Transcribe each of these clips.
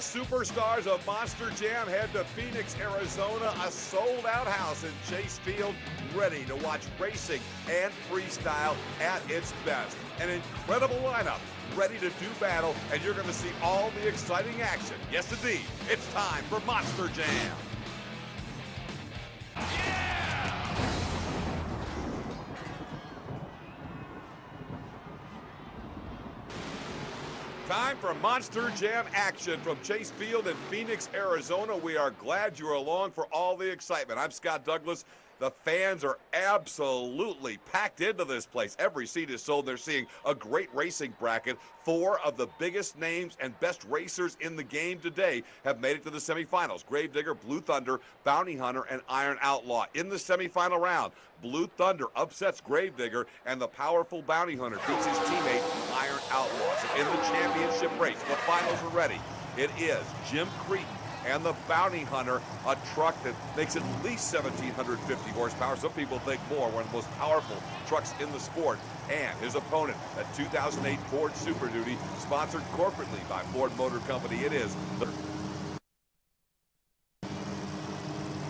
Superstars of Monster Jam head to Phoenix, Arizona, a sold-out house in Chase Field, ready to watch racing and freestyle at its best. An incredible lineup, ready to do battle, and you're going to see all the exciting action. Yes, indeed, it's time for Monster Jam. Time for Monster Jam action from Chase Field in Phoenix, Arizona. We are glad you are along for all the excitement. I'm Scott Douglas. The fans are absolutely packed into this place. Every seat is sold. They're seeing a great racing bracket. 4 of the biggest names and best racers in the game today have made it to the semifinals. Gravedigger, Blue Thunder, Bounty Hunter, and Iron Outlaw. In the semifinal round, Blue Thunder upsets Gravedigger, and the powerful Bounty Hunter beats his teammate, Iron Outlaw. So in the championship race, the finals are ready. It is Jim Cretin and the Bounty Hunter, a truck that makes at least 1,750 horsepower. Some people think more, one of the most powerful trucks in the sport. And his opponent, a 2008 Ford Super Duty, sponsored corporately by Ford Motor Company. It is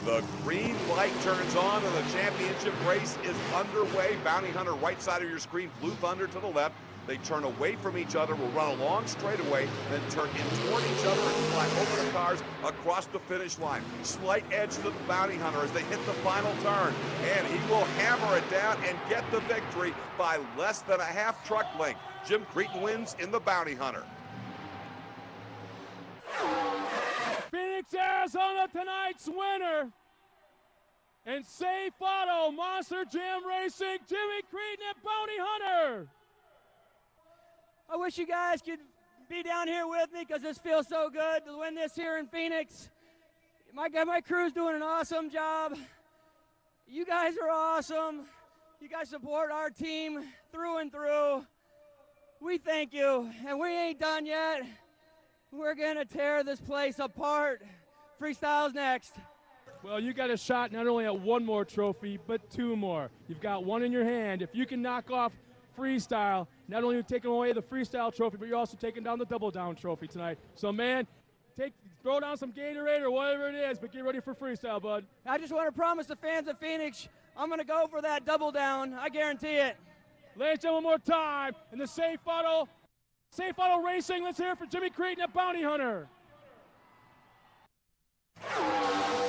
the green light turns on and the championship race is underway. Bounty Hunter right side of your screen, Blue Thunder to the left. They turn away from each other, will run a long straightaway, then turn in toward each other and fly over the cars across the finish line. Slight edge to the Bounty Hunter as they hit the final turn, and he will hammer it down and get the victory by less than a half truck length. Jim Cretin wins in the Bounty Hunter. Phoenix, Arizona, tonight's winner. And Safe Auto, Monster Jam Racing, Jimmy Cretin and Bounty Hunter. I wish you guys could be down here with me because this feels so good to win this here in Phoenix. My crew's doing an awesome job. You guys are awesome. You guys support our team through and through. We thank you, and we ain't done yet. We're gonna tear this place apart. Freestyle's next. Well, you got a shot not only at 1 more trophy, but 2 more. You've got 1 in your hand. If you can knock off freestyle, not only are you taking away the freestyle trophy, but you're also taking down the double down trophy tonight. So, man, throw down some Gatorade or whatever it is, but get ready for freestyle, bud. I just want to promise the fans of Phoenix, I'm going to go for that double down. I guarantee it. Ladies and gentlemen, one more time, in the Safe Auto Racing, let's hear it for Jimmy Cretin at Bounty Hunter.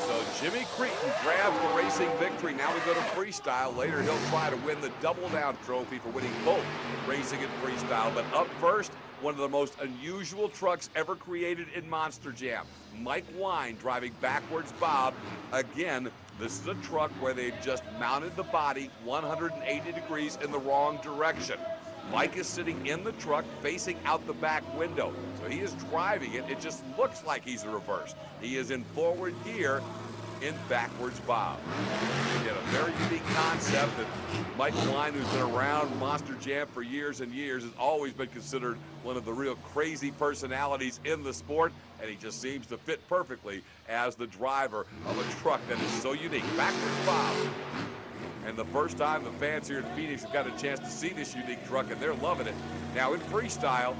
So Jimmy Cretin grabs the racing victory. Now we go to freestyle. Later he'll try to win the double down trophy for winning both racing and freestyle. But up first, one of the most unusual trucks ever created in Monster Jam. Mike Wine driving backwards Bob. Again, this is a truck where they've just mounted the body 180 degrees in the wrong direction. Mike is sitting in the truck facing out the back window. So he is driving it. It just looks like he's in reverse. He is in forward gear in backwards Bob. Again, a very unique concept that Mike Wine, who's been around Monster Jam for years and years, has always been considered one of the real crazy personalities in the sport, and he just seems to fit perfectly as the driver of a truck that is so unique. Backwards Bob. And the first time the fans here in Phoenix have got a chance to see this unique truck, and they're loving it. Now in freestyle,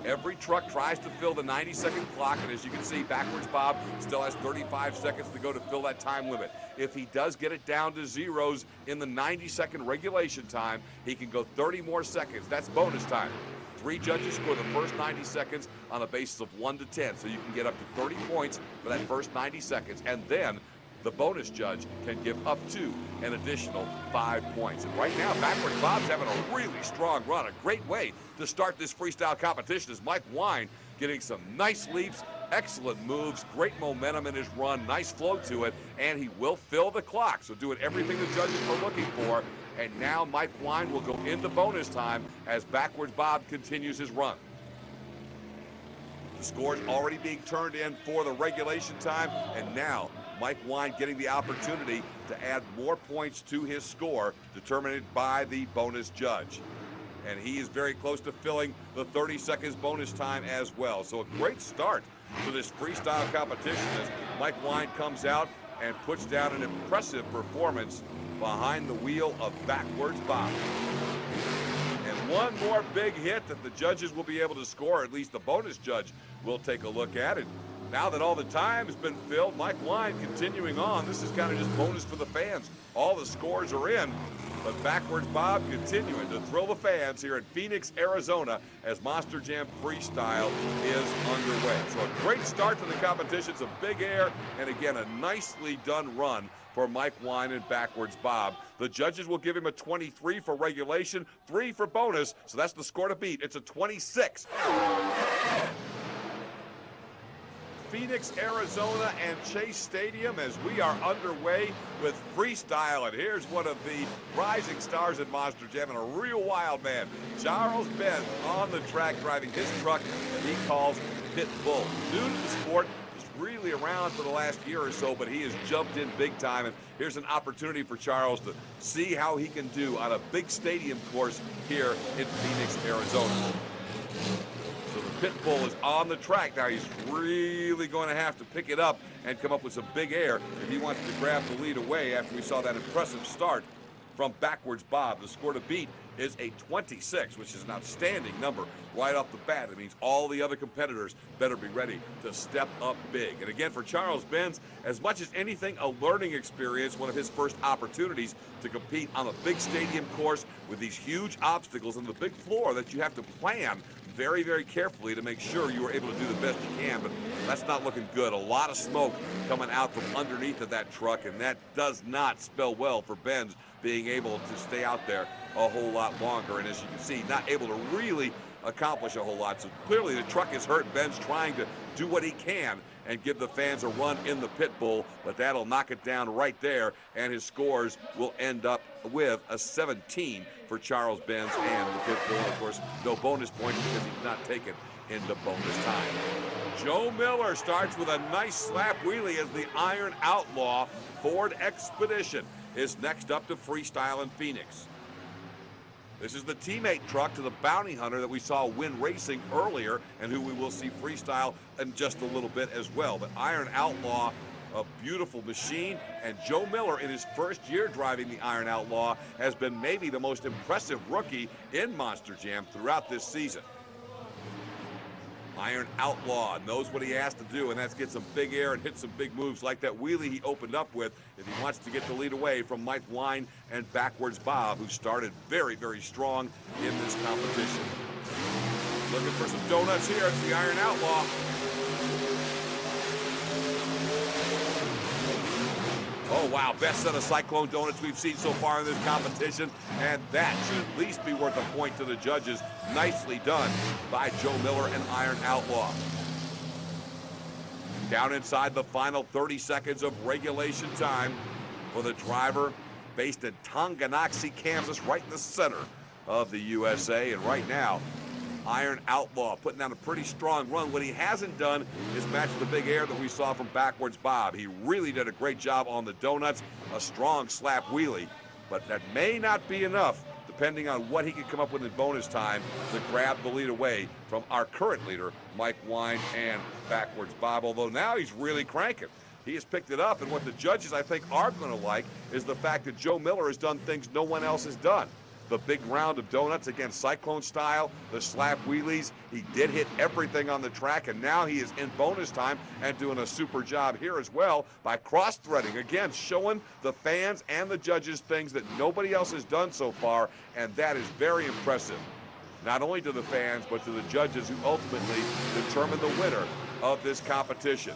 every truck tries to fill the 90-second clock, and as you can see, backwards Bob still has 35 seconds to go to fill that time limit. If he does get it down to zeros in the 90-second regulation time, he can go 30 more seconds. That's bonus time. 3 judges score the first 90 seconds on a basis of 1 to 10, so you can get up to 30 points for that first 90 seconds, and then the bonus judge can give up to an additional 5 points. And right now, backwards Bob's having a really strong run, a great way to start this freestyle competition is Mike Wine getting some nice leaps, excellent moves, great momentum in his run, nice flow to it, and he will fill the clock. So doing everything the judges are looking for. And now Mike Wine will go into bonus time as backwards Bob continues his run. The score's already being turned in for the regulation time, and now Mike Wine getting the opportunity to add more points to his score, determined by the bonus judge. And he is very close to filling the 30 seconds bonus time as well. So a great start to this freestyle competition as Mike Wine comes out and puts down an impressive performance behind the wheel of backwards Bob. And one more big hit that the judges will be able to score, at least the bonus judge will take a look at it. Now that all the time has been filled, Mike Wine continuing on. This is kind of just bonus for the fans. All the scores are in, but Backwards Bob continuing to thrill the fans here in Phoenix, Arizona, as Monster Jam Freestyle is underway. So a great start to the competition, some big air, and again, a nicely done run for Mike Wine and Backwards Bob. The judges will give him a 23 for regulation, 3 for bonus, so that's the score to beat. It's a 26. Phoenix, Arizona, and Chase Stadium as we are underway with freestyle. And here's one of the rising stars at Monster Jam and a real wild man, Charles Benz, on the track driving his truck that he calls Pit Bull. New to the sport, just really around for the last year or so, but he has jumped in big time. And here's an opportunity for Charles to see how he can do on a big stadium course here in Phoenix, Arizona. So the Pit Bull is on the track now. He's really going to have to pick it up and come up with some big air if he wants to grab the lead away after we saw that impressive start from Backwards Bob. The score to beat is a 26, which is an outstanding number right off the bat. It means all the other competitors better be ready to step up big. And again, for Charles Benz, as much as anything, a learning experience, one of his first opportunities to compete on a big stadium course with these huge obstacles and the big floor that you have to plan very, very carefully to make sure you are able to do the best you can, but that's not looking good. A lot of smoke coming out from underneath of that truck, and that does not spell well for Benz being able to stay out there a whole lot longer. And as you can see, not able to really accomplish a whole lot. So clearly the truck is hurt. Ben's trying to do what he can and give the fans a run in the Pit Bull, but that'll knock it down right there, and his scores will end up with a 17 for Charles Benz and the Pit Bull. Of course, no bonus points because he's not taken into bonus time. Joe Miller starts with a nice slap wheelie as the Iron Outlaw Ford Expedition is next up to freestyle in Phoenix. This is the teammate truck to the Bounty Hunter that we saw win racing earlier and who we will see freestyle in just a little bit as well. But Iron Outlaw, a beautiful machine, and Joe Miller in his first year driving the Iron Outlaw has been maybe the most impressive rookie in Monster Jam throughout this season. Iron Outlaw knows what he has to do, and that's get some big air and hit some big moves like that wheelie he opened up with if he wants to get the lead away from Mike Wine and Backwards Bob, who started very, very strong in this competition. Looking for some donuts here. It's the Iron Outlaw. Oh, wow, best set of Cyclone donuts we've seen so far in this competition, and that should at least be worth a point to the judges. Nicely done by Joe Miller and Iron Outlaw. Down inside the final 30 seconds of regulation time for the driver based in Tonganoxie, Kansas, right in the center of the USA. And right now, Iron Outlaw putting down a pretty strong run. What he hasn't done is match the big air that we saw from Backwards Bob. He really did a great job on the donuts, a strong slap wheelie, but that may not be enough depending on what he can come up with in bonus time to grab the lead away from our current leader, Mike Wine and Backwards Bob, although now he's really cranking. He has picked it up, and what the judges, I think, are going to like is the fact that Joe Miller has done things no one else has done. The big round of donuts against Cyclone style, the slap wheelies. He did hit everything on the track, and now he is in bonus time and doing a super job here as well by cross-threading. Again, showing the fans and the judges things that nobody else has done so far, and that is very impressive. Not only to the fans, but to the judges who ultimately determine the winner of this competition.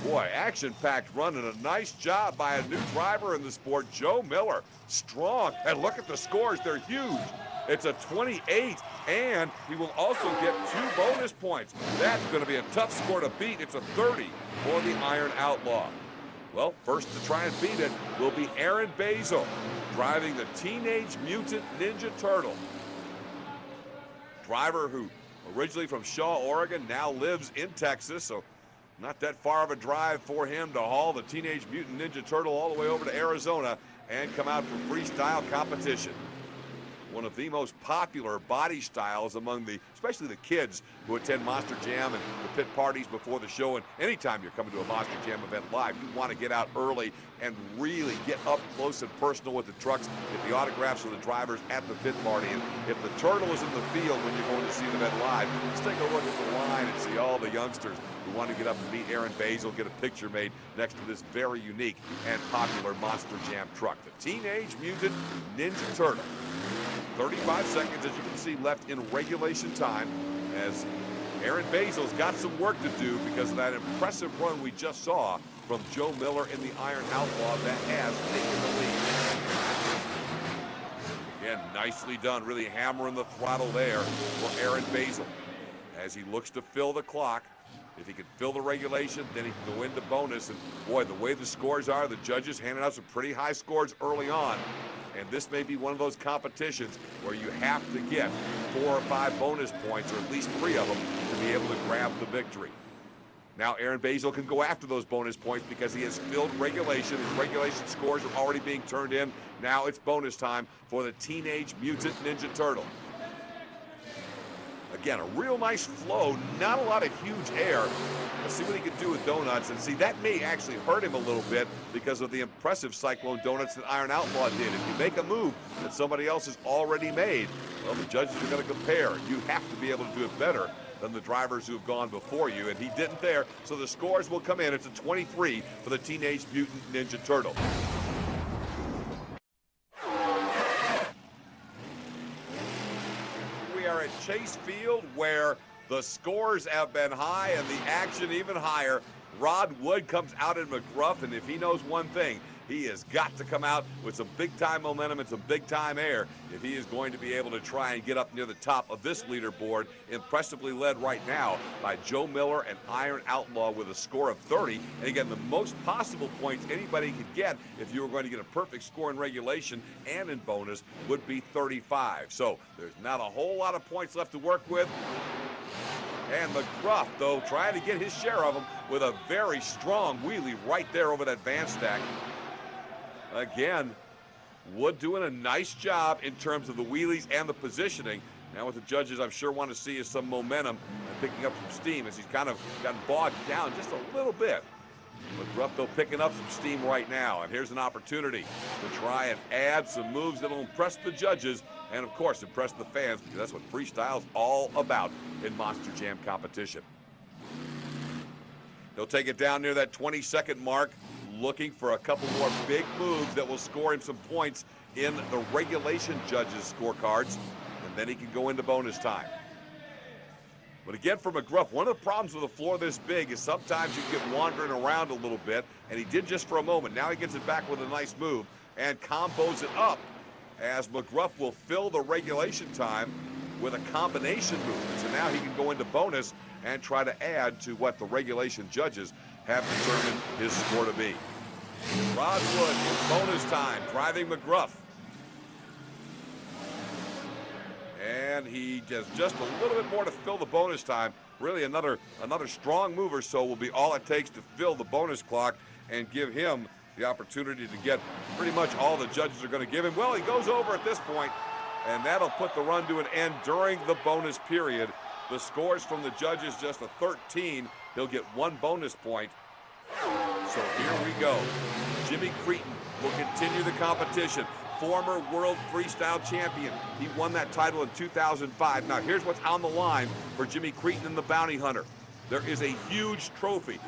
Boy, action-packed run and a nice job by a new driver in the sport, Joe Miller. Strong, and look at the scores, they're huge. It's a 28, and he will also get 2 bonus points. That's going to be a tough score to beat. It's a 30 for the Iron Outlaw. Well, first to try and beat it will be Aaron Basil, driving the Teenage Mutant Ninja Turtle. Driver who originally from Shaw, Oregon, now lives in Texas, so not that far of a drive for him to haul the Teenage Mutant Ninja Turtle all the way over to Arizona and come out for freestyle competition. one of the most popular body styles among especially the kids who attend Monster Jam and the pit parties before the show. And anytime you're coming to a Monster Jam event live, you want to get out early and really get up close and personal with the trucks, get the autographs of the drivers at the pit party. And if the turtle is in the field when you're going to see the event live, just take a look at the line and see all the youngsters who want to get up and meet Aaron Basil, get a picture made next to this very unique and popular Monster Jam truck, the Teenage Mutant Ninja Turtle. 35 seconds, as you can see, left in regulation time, as Aaron Basil's got some work to do because of that impressive run we just saw from Joe Miller in the Iron Outlaw that has taken the lead. Again, nicely done, really hammering the throttle there for Aaron Basil as he looks to fill the clock. If he can fill the regulation, then he can go into bonus. And boy, the way the scores are, the judges handed out some pretty high scores early on. And this may be one of those competitions where you have to get 4 or 5 bonus points, or at least 3 of them, to be able to grab the victory. Now Aaron Basil can go after those bonus points because he has filled regulation. His regulation scores are already being turned in. Now it's bonus time for the Teenage Mutant Ninja Turtle. Again, a real nice flow, not a lot of huge air. Let's see what he can do with donuts. And see, that may actually hurt him a little bit because of the impressive Cyclone donuts that Iron Outlaw did. If you make a move that somebody else has already made, well, the judges are going to compare. You have to be able to do it better than the drivers who have gone before you, and he didn't there, so the scores will come in. It's a 23 for the Teenage Mutant Ninja Turtle. We are at Chase Field, where the scores have been high and the action even higher. Rod Wood comes out in McGruff, and if he knows one thing, he has got to come out with some big-time momentum and some big-time air if he is going to be able to try and get up near the top of this leaderboard, impressively led right now by Joe Miller and Iron Outlaw with a score of 30. And again, the most possible points anybody could get if you were going to get a perfect score in regulation and in bonus would be 35. So there's not a whole lot of points left to work with. And McGruff, though, trying to get his share of them with a very strong wheelie right there over that van stack. Again, Wood doing a nice job in terms of the wheelies and the positioning. Now what the judges, I'm sure, want to see is some momentum and picking up some steam, as he's kind of gotten bogged down just a little bit. McGruff, though, picking up some steam right now. And here's an opportunity to try and add some moves that will impress the judges and, of course, impress the fans, because that's what freestyle's all about in Monster Jam competition. He'll take it down near that 20-second mark, looking for a couple more big moves that will score him some points in the regulation judges' scorecards, and then he can go into bonus time. But again, for McGruff, one of the problems with a floor this big is sometimes you get wandering around a little bit, and he did just for a moment. Now he gets it back with a nice move and combos it up, as McGruff will fill the regulation time with a combination move. So now he can go into bonus and try to add to what the regulation judges have determined his score to be. Rod Wood in bonus time, driving McGruff. And he does just a little bit more to fill the bonus time. Really another strong move or so will be all it takes to fill the bonus clock and give him the opportunity to get pretty much all the judges are going to give him. Well, he goes over at this point, and that'll put the run to an end during the bonus period. The scores from the judges just a 13. He'll get 1 bonus point. So here we go. Jimmy Cretin will continue the competition. Former world freestyle champion. He won that title in 2005. Now here's what's on the line for Jimmy Cretin and the Bounty Hunter. There is a huge trophy.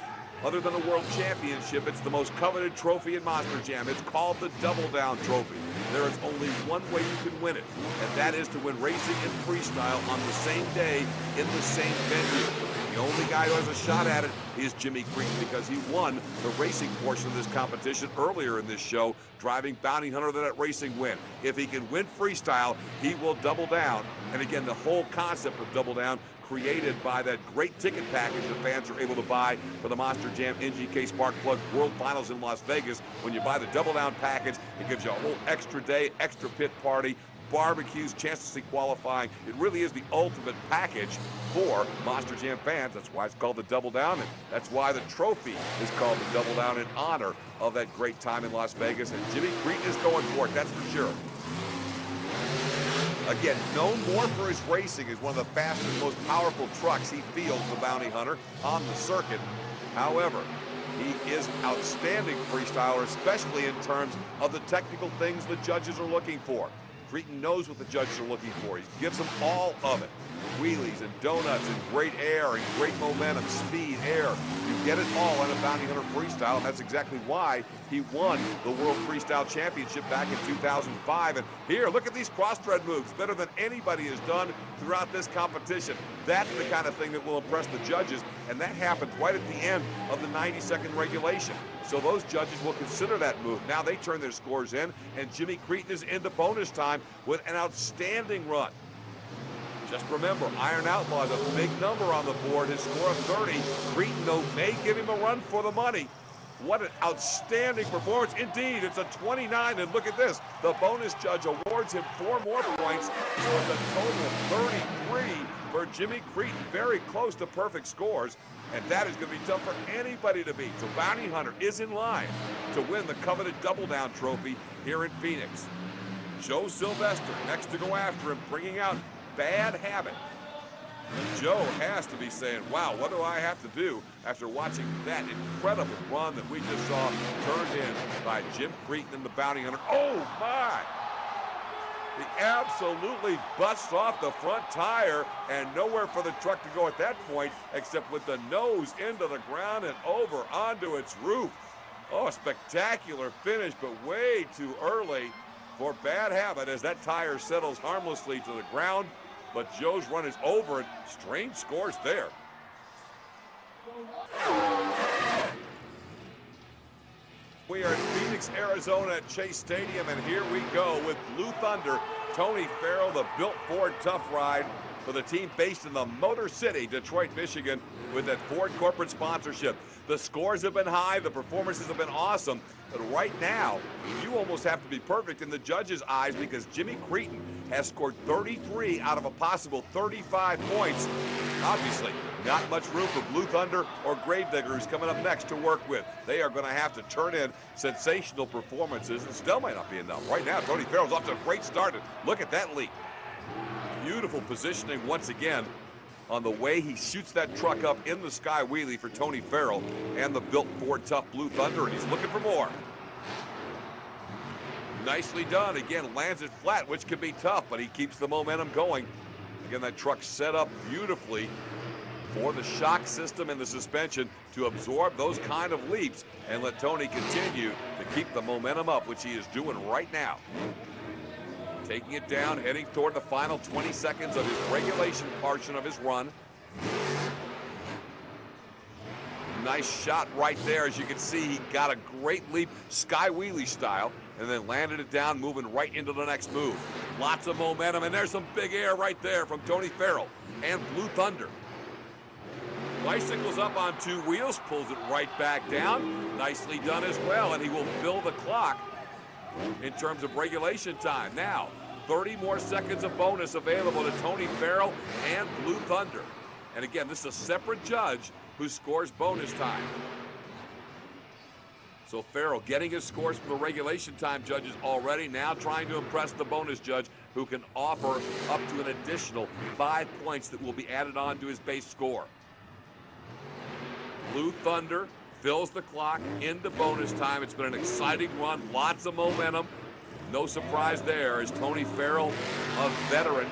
Other than a world championship, it's the most coveted trophy in Monster Jam. It's called the Double Down Trophy. There is only one way you can win it, and that is to win racing and freestyle on the same day in the same venue. The only guy who has a shot at it is Jimmy Cretin, because he won the racing portion of this competition earlier in this show, driving Bounty Hunter to that racing win. If he can win freestyle, he will double down. And again, the whole concept of double down created by that great ticket package that fans are able to buy for the Monster Jam NGK Spark Plug World Finals in Las Vegas. When you buy the double down package, it gives you a whole extra day, extra pit party, barbecues, chance to see qualifying. It really is the ultimate package for Monster Jam fans. That's why it's called the Double Down, and that's why the trophy is called the Double Down in honor of that great time in Las Vegas. And Jimmy Cretin is going for it, that's for sure. Again, known more for his racing as one of the fastest, most powerful trucks he fields, the Bounty Hunter, on the circuit. However, he is an outstanding freestyler, especially in terms of the technical things the judges are looking for. Cretin knows what the judges are looking for. He gives them all of it. Wheelies and donuts and great air and great momentum, speed, air. You get it all on a Bounty Hunter freestyle, and that's exactly why he won the World Freestyle Championship back in 2005. And here, look at these cross-thread moves, better than anybody has done throughout this competition. That's the kind of thing that will impress the judges, and that happened right at the end of the 90-second regulation. So those judges will consider that move. Now they turn their scores in, and Jimmy Cretin is into bonus time with an outstanding run. Just remember, Iron Outlaw is a big number on the board. His score of 30. Cretin, though, may give him a run for the money. What an outstanding performance. Indeed, it's a 29, and look at this. The bonus judge awards him 4 more points, so it's a total of 33 for Jimmy Cretin. Very close to perfect scores, and that is going to be tough for anybody to beat. So Bounty Hunter is in line to win the coveted Double Down trophy here in Phoenix. Joe Sylvester next to go after him, bringing out Bad Habit. And Joe has to be saying, wow, what do I have to do after watching that incredible run that we just saw turned in by Jim Cretin and the Bounty Hunter. Oh, my! He absolutely busts off the front tire, and nowhere for the truck to go at that point except with the nose into the ground and over onto its roof. Oh, a spectacular finish, but way too early for Bad Habit as that tire settles harmlessly to the ground. But Joe's run is over, and strange scores there. We are in Phoenix, Arizona at Chase Stadium, and here we go with Blue Thunder. Tony Farrell, the Built Ford Tough Ride for the team based in the Motor City, Detroit, Michigan, with that Ford corporate sponsorship. The scores have been high, the performances have been awesome, but right now, you almost have to be perfect in the judges' eyes because Jimmy Cretin has scored 33 out of a possible 35 points. Obviously, not much room for Blue Thunder or Gravedigger, who's coming up next to work with. They are going to have to turn in sensational performances, and still might not be enough. Right now, Tony Farrell's off to a great start, and look at that leap. Beautiful positioning once again on the way he shoots that truck up in the sky wheelie for Tony Farrell and the Built Ford Tough Blue Thunder, and he's looking for more. Nicely done. Again, lands it flat, which could be tough, but he keeps the momentum going. Again, that truck set up beautifully for the shock system and the suspension to absorb those kind of leaps and let Tony continue to keep the momentum up, which he is doing right now. Taking it down, heading toward the final 20 seconds of his regulation portion of his run. Nice shot right there. As you can see, he got a great leap, sky wheelie style, and then landed it down, moving right into the next move. Lots of momentum, and there's some big air right there from Tony Farrell and Blue Thunder. Bicycles up on 2 wheels, pulls it right back down. Nicely done as well, and he will fill the clock in terms of regulation time. Now, 30 more seconds of bonus available to Tony Farrell and Blue Thunder. And again, this is a separate judge who scores bonus time. So Farrell getting his scores from the regulation time judges already, now trying to impress the bonus judge who can offer up to an additional 5 points that will be added on to his base score. Blue Thunder fills the clock into bonus time. It's been an exciting run, lots of momentum. No surprise there as Tony Farrell, a veteran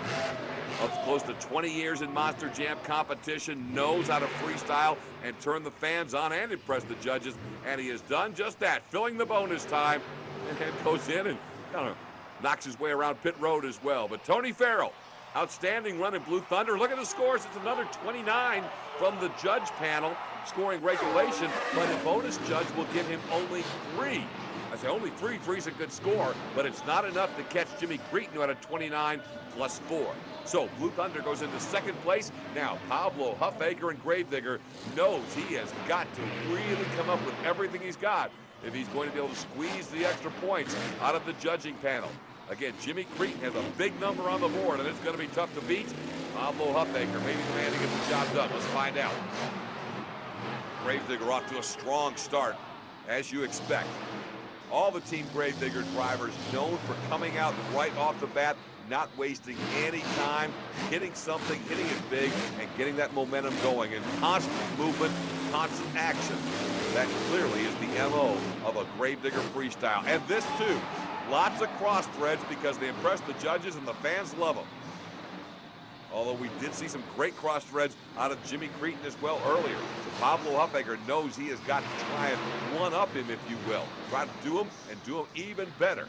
of close to 20 years in Monster Jam competition, knows how to freestyle and turn the fans on and impress the judges, and he has done just that, filling the bonus time, and goes in and kind of knocks his way around pit road as well. But Tony Farrell, outstanding run in Blue Thunder. Look at the scores. It's another 29 from the judge panel scoring regulation, but a bonus judge will give him only 3. I say only 3. 3's a good score, but it's not enough to catch Jimmy Cretin, who had a 29 plus 4. So Blue Thunder goes into second place. Now Pablo Huffaker and Gravedigger knows he has got to really come up with everything he's got if he's going to be able to squeeze the extra points out of the judging panel. Again, Jimmy Cretin has a big number on the board, and it's going to be tough to beat. Pablo Huffaker may be the man to get the job done. Let's find out. Gravedigger off to a strong start, as you expect. All the Team Gravedigger drivers known for coming out right off the bat not wasting any time, hitting something, hitting it big, and getting that momentum going. And constant movement, constant action. That clearly is the MO of a Gravedigger freestyle. And this too, lots of cross threads because they impress the judges and the fans love them. Although we did see some great cross threads out of Jimmy Cretin as well earlier. So Pablo Huffaker knows he has got to try and one-up him, if you will. Try to do him and do him even better.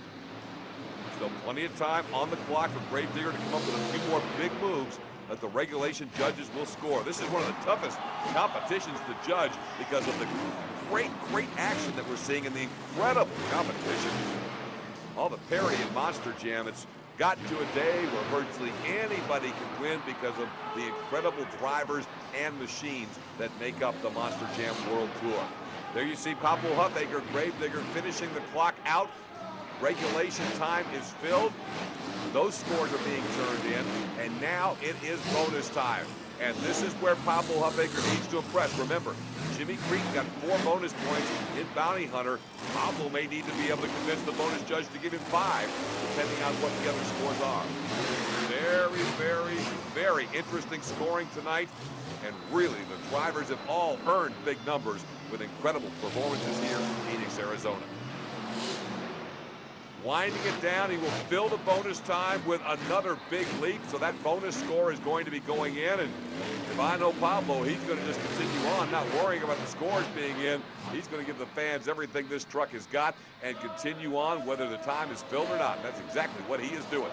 So plenty of time on the clock for Gravedigger to come up with a few more big moves that the regulation judges will score. This is one of the toughest competitions to judge because of the great action that we're seeing and the incredible competition. All the parity and Monster Jam, it's gotten to a day where virtually anybody can win because of the incredible drivers and machines that make up the Monster Jam World Tour. There you see Pablo Huffaker, Gravedigger finishing the clock out. Regulation time is filled. Those scores are being turned in, and now it is bonus time. And this is where Pablo Huffaker needs to impress. Remember, Jimmy Cretin got 4 bonus points in Bounty Hunter. Pablo may need to be able to convince the bonus judge to give him 5, depending on what the other scores are. Very interesting scoring tonight. And really, the drivers have all earned big numbers with incredible performances here in Phoenix, Arizona. Winding it down, he will fill the bonus time with another big leap, so that bonus score is going to be going in. And if I know Pablo, he's going to just continue on, not worrying about the scores being in. He's going to give the fans everything this truck has got and continue on whether the time is filled or not. That's exactly what he is doing.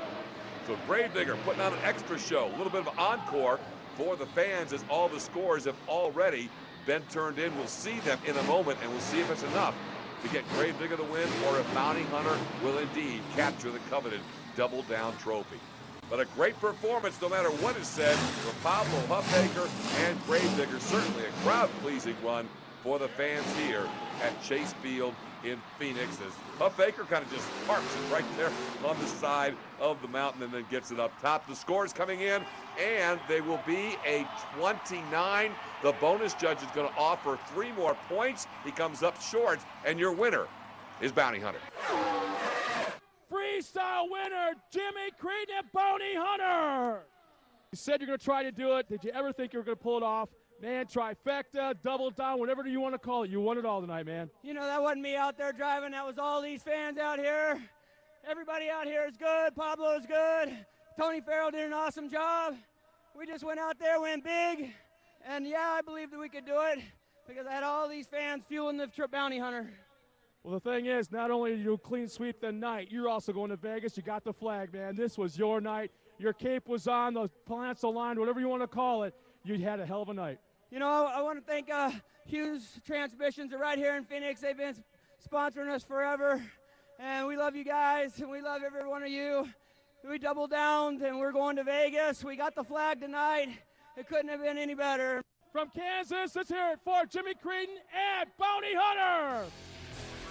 So Gravedigger putting on an extra show, a little bit of an encore for the fans as all the scores have already been turned in. We'll see them in a moment, and we'll see if it's enough to get Gravedigger the win, or if Bounty Hunter will indeed capture the coveted Double Down trophy. But a great performance, no matter what is said, for Pablo Huffaker and Gravedigger. Certainly a crowd-pleasing run for the fans here at Chase Field in Phoenix, as Huffaker kind of just parks it right there on the side of the mountain and then gets it up top. The scores coming in, and they will be a 29. The bonus judge is going to offer 3 more points. He comes up short, and your winner is Bounty Hunter. Freestyle winner, Jimmy Cretin and Bounty Hunter. You said you're going to try to do it. Did you ever think you were going to pull it off? Man, trifecta, double down, whatever you want to call it. You won it all tonight, man. You know, that wasn't me out there driving. That was all these fans out here. Everybody out here is good. Pablo is good. Tony Farrell did an awesome job. We just went out there, went big. And, yeah, I believed that we could do it because I had all these fans fueling the trip Bounty Hunter. Well, the thing is, not only did you clean sweep the night, you're also going to Vegas. You got the flag, man. This was your night. Your cape was on, the plants aligned, whatever you want to call it. You had a hell of a night. You know, I want to thank Hughes Transmissions. They're right here in Phoenix. They've been sponsoring us forever. And we love you guys, and we love every one of you. We doubled down, and we're going to Vegas. We got the flag tonight. It couldn't have been any better. From Kansas, let's hear it for Jimmy Cretin and Bounty Hunter.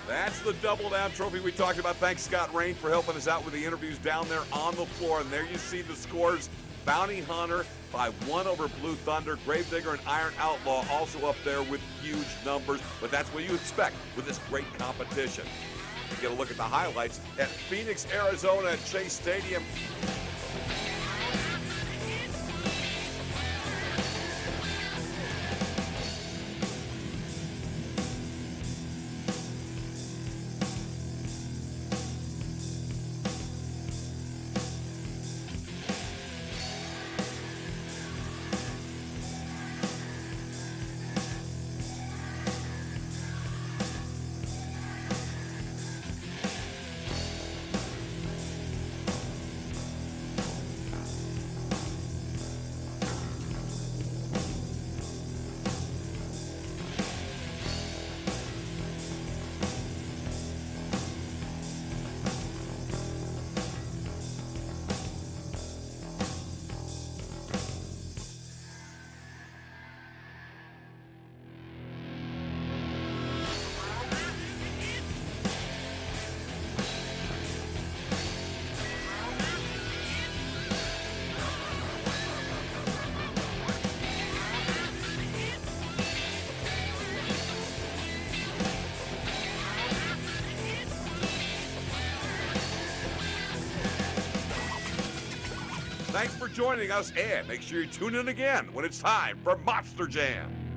That's the Double Down trophy we talked about. Thanks, Scott Rain, for helping us out with the interviews down there on the floor. And there you see the scores. Bounty Hunter by 1 over Blue Thunder. Gravedigger and Iron Outlaw also up there with huge numbers. But that's what you expect with this great competition. Get a look at the highlights at Phoenix, Arizona at Chase Stadium. Thanks for joining us, and make sure you tune in again when it's time for Monster Jam.